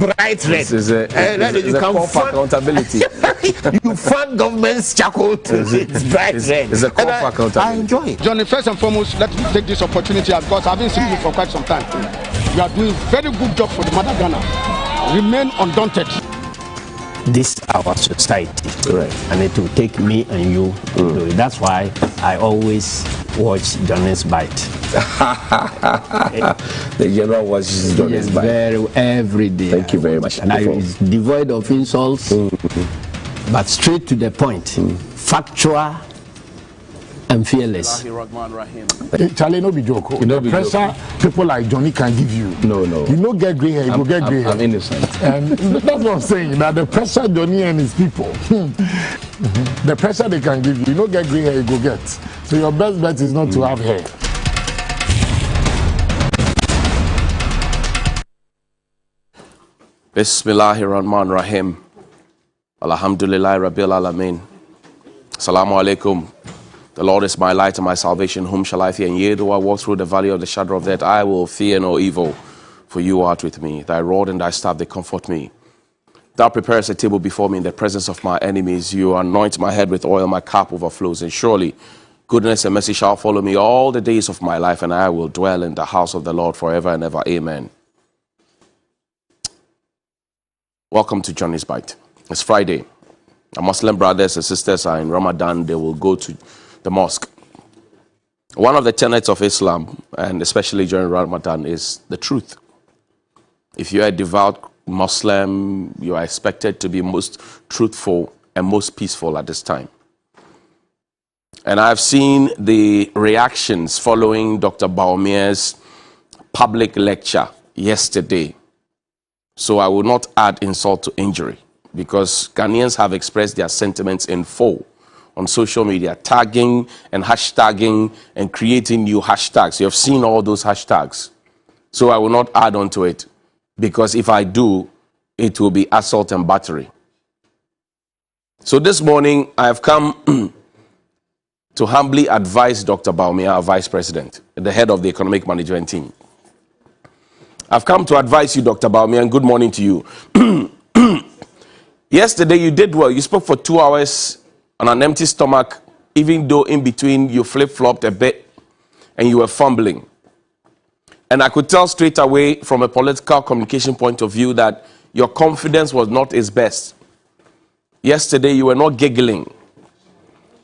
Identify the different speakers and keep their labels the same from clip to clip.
Speaker 1: bright red.
Speaker 2: This is a call for accountability.
Speaker 1: You fund government's charcoal to it's bright red.
Speaker 2: It's a call for accountability.
Speaker 1: I enjoy it.
Speaker 3: Johnny, first and foremost, let me take this opportunity because I've been seeing you for quite some time. You are doing very good job for the mother Ghana. Remain undaunted.
Speaker 4: This is our society,
Speaker 2: right?
Speaker 4: And it will take me and you to do it. That's why I always watch Johnny's Bite.
Speaker 2: The general watches Johnny's Bite
Speaker 4: every day.
Speaker 2: Thank you very much.
Speaker 4: And it's devoid of insults, but straight to the point, factual and fearless.
Speaker 5: Charlie, no be joke. The pressure people like Johnny can give you.
Speaker 2: No.
Speaker 5: You no get grey hair, you go get grey hair.
Speaker 2: I'm innocent.
Speaker 5: And that's what I'm saying. That the pressure Johnny and his people, the pressure they can give you, you no get grey hair, you go get. So your best bet is not to have hair.
Speaker 6: Bismillahirrahmanirrahim. Alhamdulillah Rabbil Alameen. Assalamu alaikum. The Lord is my light and my salvation. Whom shall I fear? And yea, though I walk through the valley of the shadow of death, I will fear no evil, for you art with me. Thy rod and thy staff, they comfort me. Thou preparest a table before me in the presence of my enemies. You anoint my head with oil, my cup overflows. And surely goodness and mercy shall follow me all the days of my life, and I will dwell in the house of the Lord forever and ever. Amen. Welcome to Johnny's Bite. It's Friday. Our Muslim brothers and sisters are in Ramadan. They will go to the mosque. One of the tenets of Islam, and especially during Ramadan, is the truth. If you are a devout Muslim, you are expected to be most truthful and most peaceful at this time. And I've seen the reactions following Dr. Bawumia's public lecture yesterday. So I will not add insult to injury, because Ghanaians have expressed their sentiments in full on social media, tagging and hashtagging and creating new hashtags. You have seen all those hashtags. So I will not add on to it, because if I do, it will be assault and battery. So this morning, I have come to humbly advise Dr. Bawumia, our Vice President, the head of the Economic Management Team. I've come to advise you, Dr. Bawumia, and good morning to you. Yesterday, you did well. You spoke for 2 hours on an empty stomach, even though in between you flip-flopped a bit and you were fumbling. And I could tell straight away from a political communication point of view that your confidence was not its best. Yesterday, you were not giggling.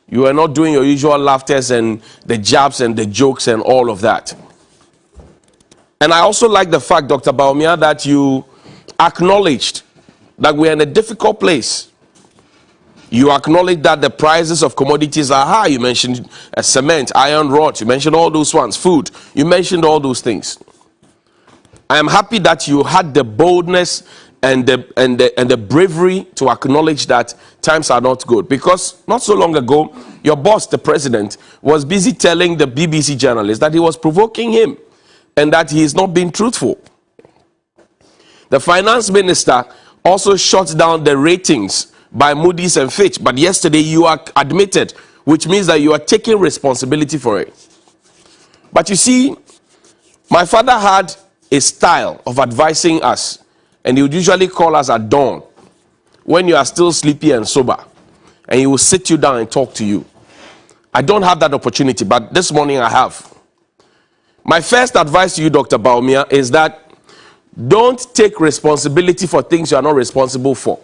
Speaker 6: You were not doing your usual laughters and the jabs and the jokes and all of that. And I also like the fact, Dr. Bawumia, that you acknowledged that we are in a difficult place. You acknowledge that the prices of commodities are high. You mentioned cement, iron rods. You mentioned all those ones, food. You mentioned all those things. I am happy that you had the boldness and the bravery to acknowledge that times are not good. Because not so long ago, your boss, the president, was busy telling the BBC journalist that he was provoking him and that he is not being truthful. The finance minister also shut down the ratings by Moody's and Fitch, but yesterday you are admitted, which means that you are taking responsibility for it. But you see, my father had a style of advising us, and he would usually call us at dawn when you are still sleepy and sober, and he will sit you down and talk to you. I don't have that opportunity, but this morning I have. My first advice to you, Dr. Bawumia, is that don't take responsibility for things you are not responsible for.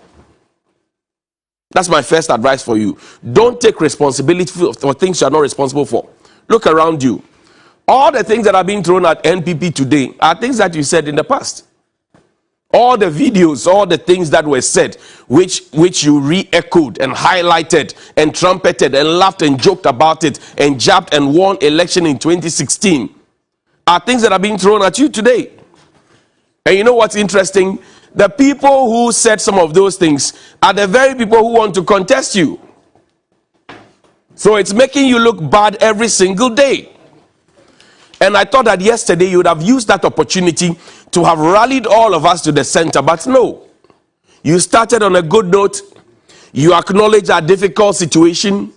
Speaker 6: That's my first advice for you. Don't take responsibility for things you are not responsible for. Look around you. All the things that are being thrown at NPP today are things that you said in the past. All the videos, all the things that were said, which you re-echoed and highlighted and trumpeted and laughed and joked about it and jabbed and won election in 2016 are things that are being thrown at you today. And you know what's interesting? The people who said some of those things are the very people who want to contest you. So it's making you look bad every single day. And I thought that yesterday you would have used that opportunity to have rallied all of us to the center, but no. You started on a good note. You acknowledged our difficult situation,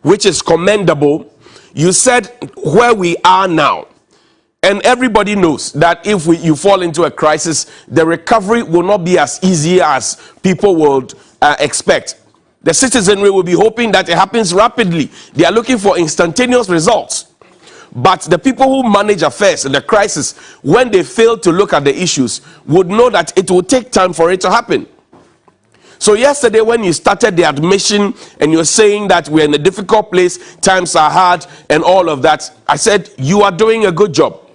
Speaker 6: which is commendable. You said where we are now And everybody knows that if you fall into a crisis, the recovery will not be as easy as people would expect. The citizenry will be hoping that it happens rapidly. They are looking for instantaneous results. But the people who manage affairs in the crisis, when they fail to look at the issues, would know that it will take time for it to happen. So yesterday when you started the admission and you're saying that we're in a difficult place, times are hard and all of that, I said, you are doing a good job.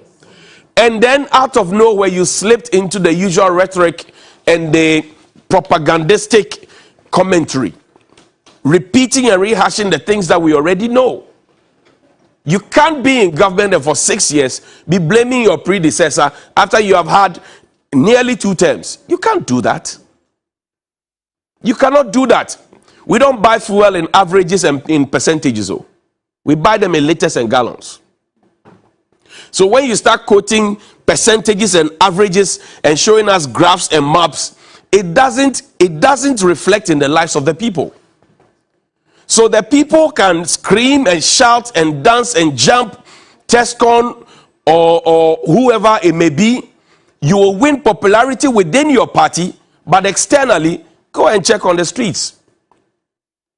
Speaker 6: And then out of nowhere, you slipped into the usual rhetoric and the propagandistic commentary, repeating and rehashing the things that we already know. You can't be in government for 6 years, be blaming your predecessor after you have had nearly 2 terms. You can't do that. You cannot do that. We don't buy fuel in averages and in percentages. Oh. We buy them in liters and gallons. So when you start quoting percentages and averages and showing us graphs and maps, it doesn't reflect in the lives of the people. So the people can scream and shout and dance and jump, Tescon or whoever it may be. You will win popularity within your party, but externally, go and check on the streets.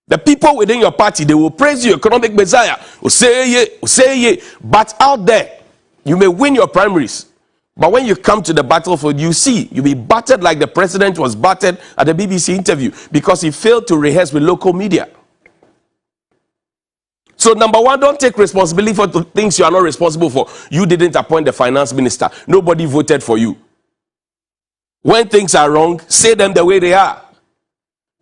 Speaker 6: The people within your party, they will praise you, economic messiah, will say ye, but out there, you may win your primaries, but when you come to the battlefield, you see, you'll be battered like the president was battered at the BBC interview because he failed to rehearse with local media. So number one, don't take responsibility for things you are not responsible for. You didn't appoint the finance minister. Nobody voted for you. When things are wrong, say them the way they are.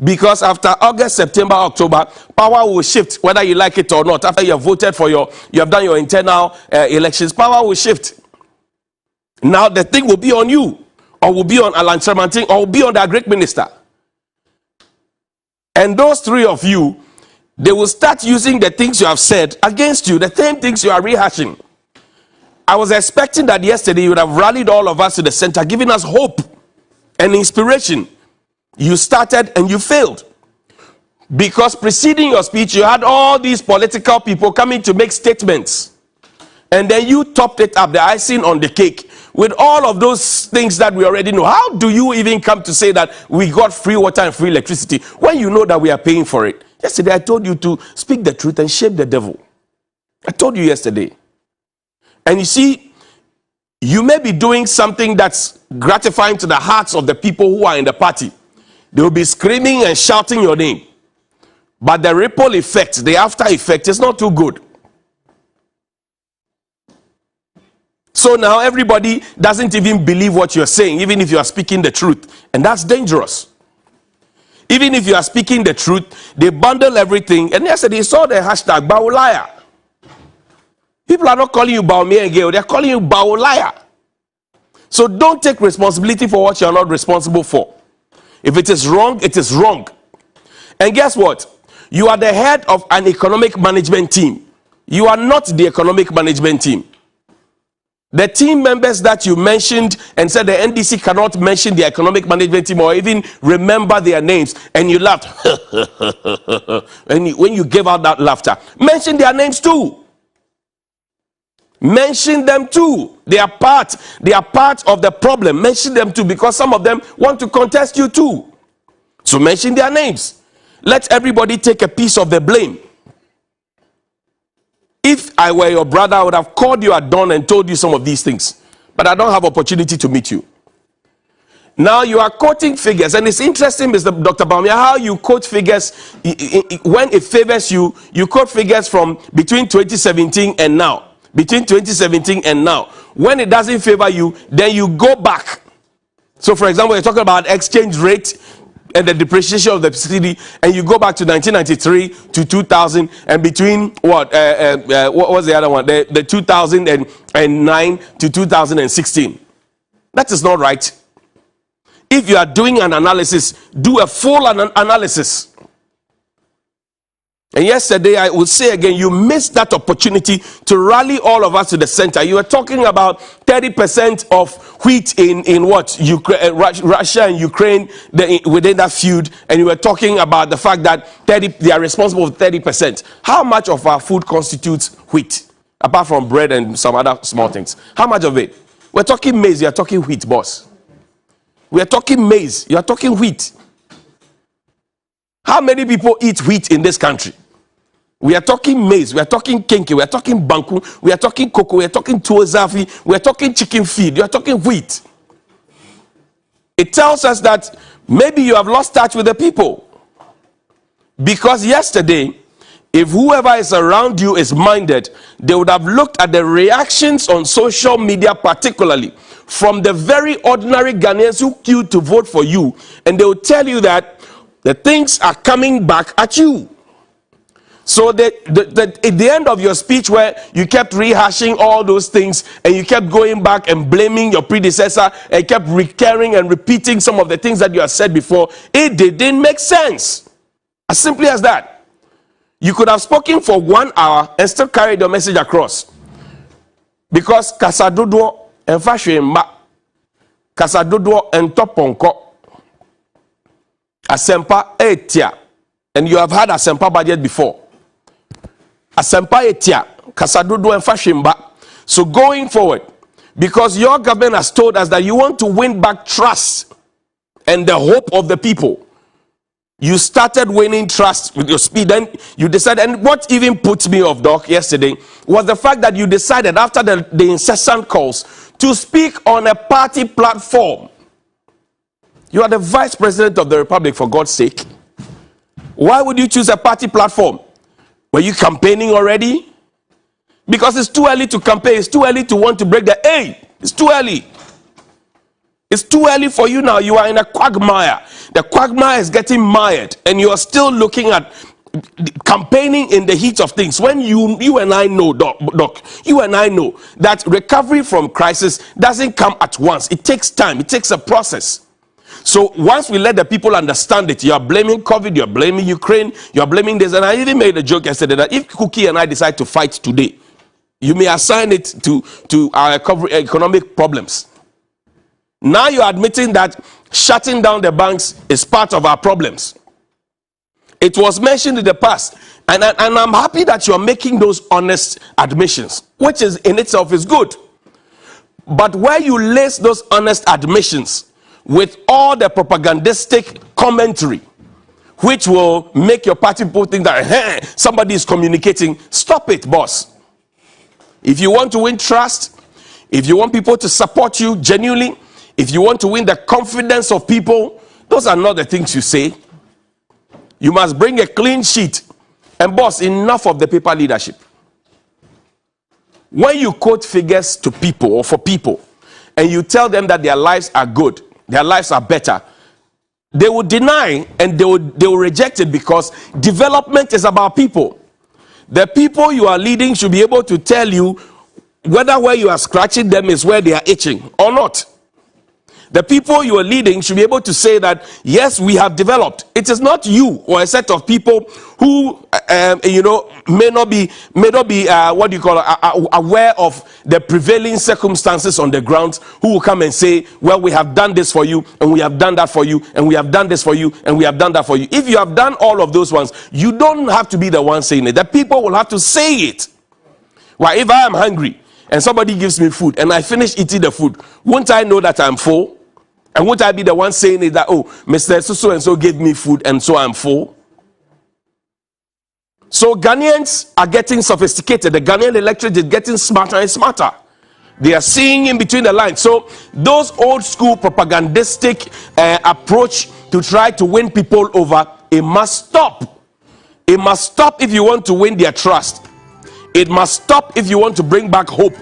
Speaker 6: Because after August, September, October, power will shift, whether you like it or not. After you have voted for you have done your internal elections, power will shift. Now the thing will be on you, or will be on Alan Tremantin, or will be on the agri minister. And those 3 of you, they will start using the things you have said against you, the same things you are rehashing. I was expecting that yesterday you would have rallied all of us to the center, giving us hope and inspiration. You started and you failed. Because preceding your speech, you had all these political people coming to make statements. And then you topped it up, the icing on the cake, with all of those things that we already know. How do you even come to say that we got free water and free electricity when you know that we are paying for it? Yesterday, I told you to speak the truth and shame the devil. I told you yesterday. And you see, you may be doing something that's gratifying to the hearts of the people who are in the party. They will be screaming and shouting your name. But the ripple effect, the after effect, is not too good. So now everybody doesn't even believe what you're saying, even if you are speaking the truth. And that's dangerous. Even if you are speaking the truth, they bundle everything. And yesterday, saw the hashtag Bawumia. People are not calling you Bawumia again, they're calling you Bawumia. So don't take responsibility for what you're not responsible for. If it is wrong, it is wrong. And guess what? You are the head of an economic management team. You are not the economic management team. The team members that you mentioned and said the NDC cannot mention the economic management team or even remember their names, and you laughed. When you gave out that laughter, mention their names too. Mention them too. They are part of the problem. Mention them too, because some of them want to contest you too. So mention their names. Let everybody take a piece of the blame. If I were your brother, I would have called you at dawn and told you some of these things. But I don't have opportunity to meet you. Now you are quoting figures, and it's interesting, Mr. Dr. Bawumia, how you quote figures. When it favors you, you quote figures from between 2017 and now. Between 2017 and now. When it doesn't favor you, then you go back. So for example, you're talking about exchange rate and the depreciation of the cedi, and you go back to 1993 to 2000, and between what was the other one? The 2009 to 2016. That is not right. If you are doing an analysis, do a full analysis. And yesterday, I will say again, you missed that opportunity to rally all of us to the center. You were talking about 30% of wheat in what? Russia and Ukraine within that feud. And you were talking about the fact that they are responsible for 30%. How much of our food constitutes wheat? apart from bread and some other small things. How much of it? We're talking maize, you are talking wheat, boss. We are talking maize, you are talking wheat. How many people eat wheat in this country? We are talking maize, we are talking kenke, we are talking banku, we are talking cocoa, we are talking tuozafi, we are talking chicken feed, you are talking wheat. It tells us that maybe you have lost touch with the people. Because yesterday, if whoever is around you is minded, they would have looked at the reactions on social media, particularly from the very ordinary Ghanaians who queued to vote for you, and they will tell you that the things are coming back at you. So at the end of your speech, where you kept rehashing all those things and you kept going back and blaming your predecessor and kept recurring and repeating some of the things that you have said before, it didn't make sense. As simply as that. You could have spoken for 1 hour and still carried your message across. Because Kasadodo and Fashimba, Kasadodo and Toponko, Asempa Etia, and you have had Asempa budget before. Asempa Etia, Kasadodo and Fashimba. So going forward, because your government has told us that you want to win back trust and the hope of the people. You started winning trust with your speed, and you decided, and what even put me off, Doc, yesterday was the fact that you decided after the incessant calls to speak on a party platform. You are the Vice President of the Republic, for God's sake. Why would you choose a party platform? Were you campaigning already? Because it's too early to campaign. It's too early to want to break the A. It's too early. It's too early for you now. You are in a quagmire. The quagmire is getting mired, and you are still looking at campaigning in the heat of things. When you and I know, Doc, you and I know that recovery from crisis doesn't come at once. It takes time. It takes a process. So once we let the people understand it, you are blaming COVID, you are blaming Ukraine, you are blaming this. And I even made a joke yesterday that if Cookie and I decide to fight today, you may assign it to our economic problems. Now you're admitting that shutting down the banks is part of our problems. It was mentioned in the past, and I'm happy that you're making those honest admissions, which is in itself is good. But where you lace those honest admissions with all the propagandistic commentary, which will make your party people think that, hey, somebody is communicating, stop it, boss. If you want to win trust, if you want people to support you genuinely, if you want to win the confidence of people, those are not the things you say. You must bring a clean sheet. And boss, enough of the paper leadership. When you quote figures to people or for people, and you tell them that their lives are good, their lives are better, they will deny and they will reject it, because development is about people. The people you are leading should be able to tell you whether where you are scratching them is where they are itching or not. The people you are leading should be able to say that, yes, we have developed. It is not you or a set of people who, may not be aware of the prevailing circumstances on the ground, who will come and say, well, we have done this for you, and we have done that for you, and we have done this for you, and we have done that for you. If you have done all of those ones, you don't have to be the one saying it. The people will have to say it. Well, if I am hungry and somebody gives me food and I finish eating the food, won't I know that I'm full? And won't I be the one saying it that, oh, Mr. So-and-so gave me food and so I'm full? So Ghanaians are getting sophisticated. The Ghanaian electorate is getting smarter and smarter. They are seeing in between the lines. So those old school propagandistic approach to try to win people over, it must stop. It must stop if you want to win their trust. It must stop if you want to bring back hope.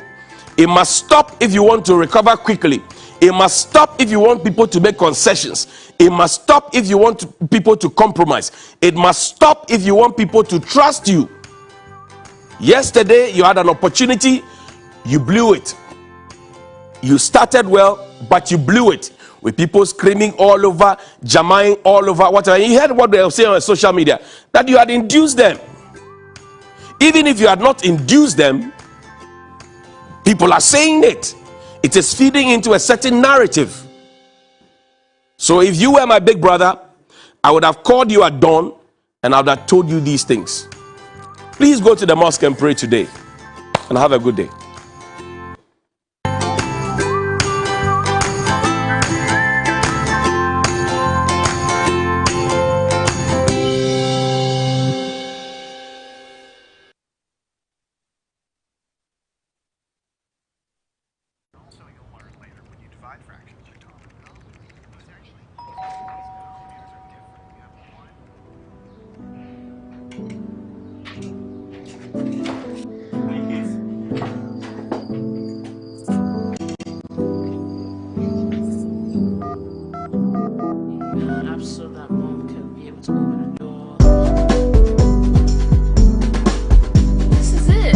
Speaker 6: It must stop if you want to recover quickly. It must stop if you want people to make concessions. It must stop if you want people to compromise. It must stop if you want people to trust you. Yesterday, you had an opportunity. You blew it. You started well, but you blew it. With people screaming all over, jamming all over. Whatever. You heard what they were saying on social media, that you had induced them. Even if you had not induced them, people are saying it. It is feeding into a certain narrative. So if you were my big brother, I would have called you at dawn and I would have told you these things. Please go to the mosque and pray today. and have a good day.
Speaker 7: So that mom can be able to open the door. This is it.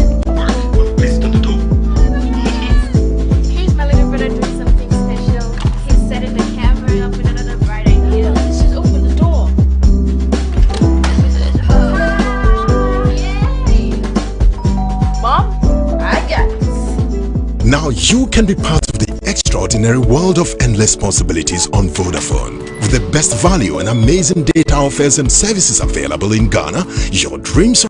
Speaker 3: Please don't do.
Speaker 8: Here's my little brother doing something special. He's setting the camera up with another bright idea.
Speaker 7: Let's just open the door.
Speaker 8: Yay!
Speaker 7: Mom, I got this.
Speaker 9: Now you can be part of the extraordinary world of endless possibilities on Vodafone. With the best value and amazing data offers and services available in Ghana, your dreams